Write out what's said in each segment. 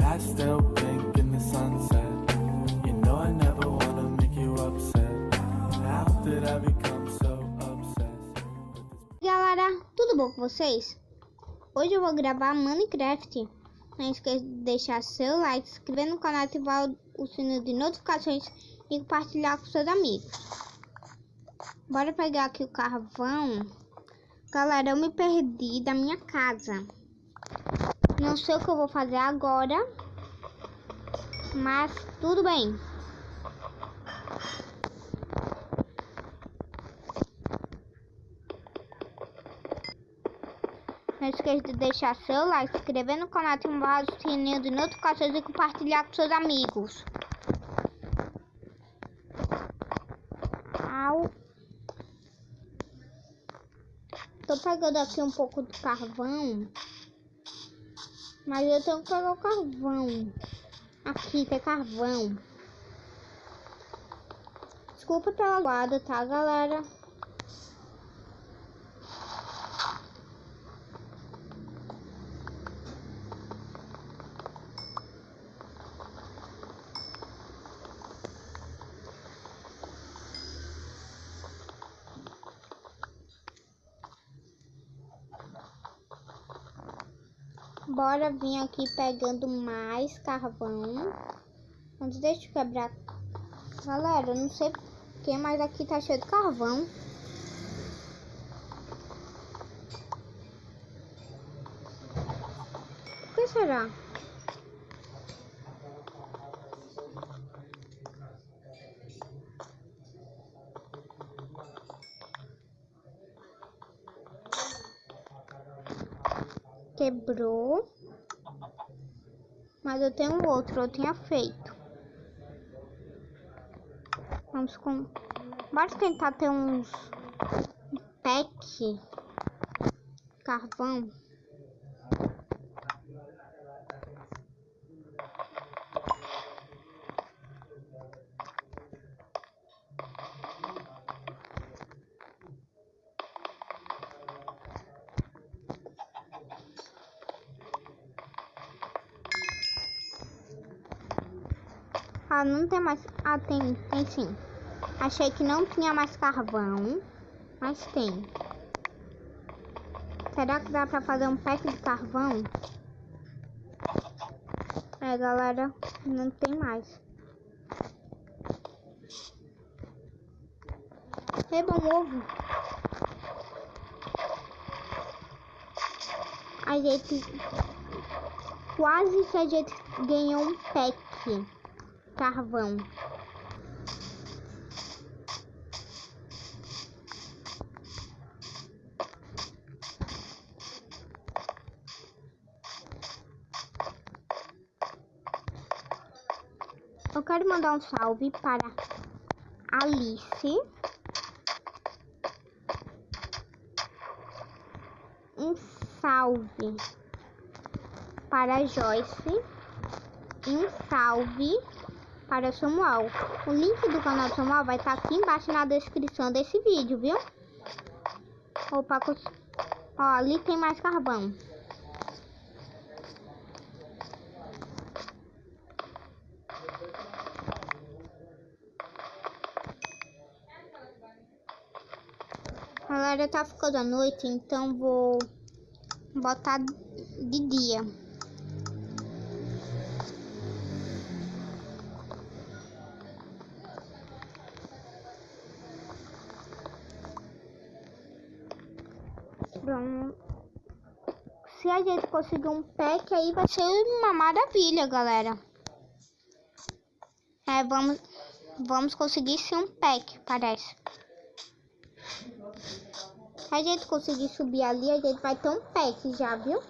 Lights still pink in the sunset. You know I never wanna make you upset. How did I become so obsessed with this? Galera, tudo bom com vocês? Hoje eu vou gravar Minecraft. Não esqueça de deixar seu like, se inscrever no canal, ativar o sino de notificações e compartilhar com seus amigos. Bora pegar aqui o carvão. Galera, eu me perdi da minha casa. Não sei o que eu vou fazer agora, mas tudo bem. Não esqueça de deixar seu like, se inscrever no canal, ativar o sininho de notificações e compartilhar com seus amigos. Au. Tô pegando aqui um pouco de carvão, mas eu tenho que pegar o carvão. Aqui tem carvão. Desculpa pela guarda, tá, galera? Bora vir aqui pegando mais carvão. Antes deixa eu quebrar. Galera, eu não sei porque, mas aqui tá cheio de carvão. Por que será? Quebrou. Mas eu tenho outro, eu tinha feito. Vamos com... Bora tentar ter uns pack carvão. Ah, não tem mais. Ah, tem sim. Achei que não tinha mais carvão, mas tem. Será que dá pra fazer um pack de carvão? É, galera, não tem mais. Eba, um ovo. A gente quase que a gente ganhou um pack carvão. Eu quero mandar um salve para Alice, um salve para Joyce e um salve para Samuel. O link do canal do Samuel vai estar aqui embaixo na descrição desse vídeo, viu? Opa, ó, ali tem mais carvão. Galera, tá ficando à noite, então vou botar de dia. Pronto. Se a gente conseguir um pack, aí vai ser uma maravilha, galera. É, vamos conseguir sim um pack, parece. Se a gente conseguir subir ali, a gente vai ter um pack já, viu?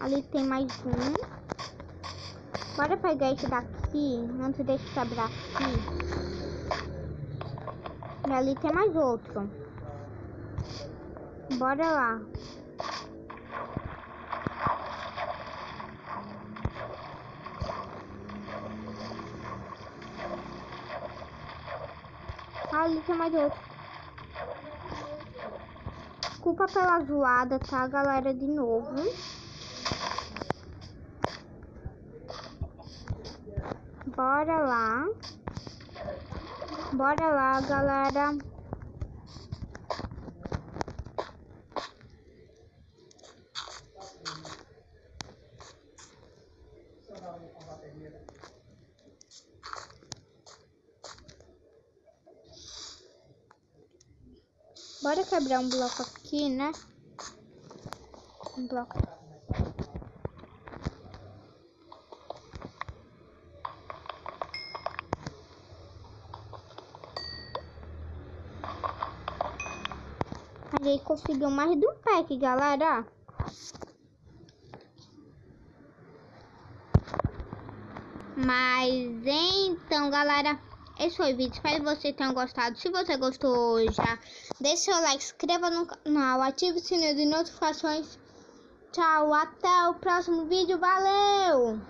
Ali tem mais um. Bora pegar esse daqui, antes de quebrar aqui. E ali tem mais outro. Bora lá. ali tem mais outro. Desculpa pela zoada, tá, galera? De novo. Bora lá. Bora lá, galera. Bora quebrar um bloco aqui, né? Um bloco. A gente conseguiu mais de um pack, galera. Mas então, galera, esse foi o vídeo. Espero que vocês tenham gostado. Se você gostou, já deixa seu like, se inscreva no canal, ative o sininho de notificações. Tchau, até o próximo vídeo. Valeu!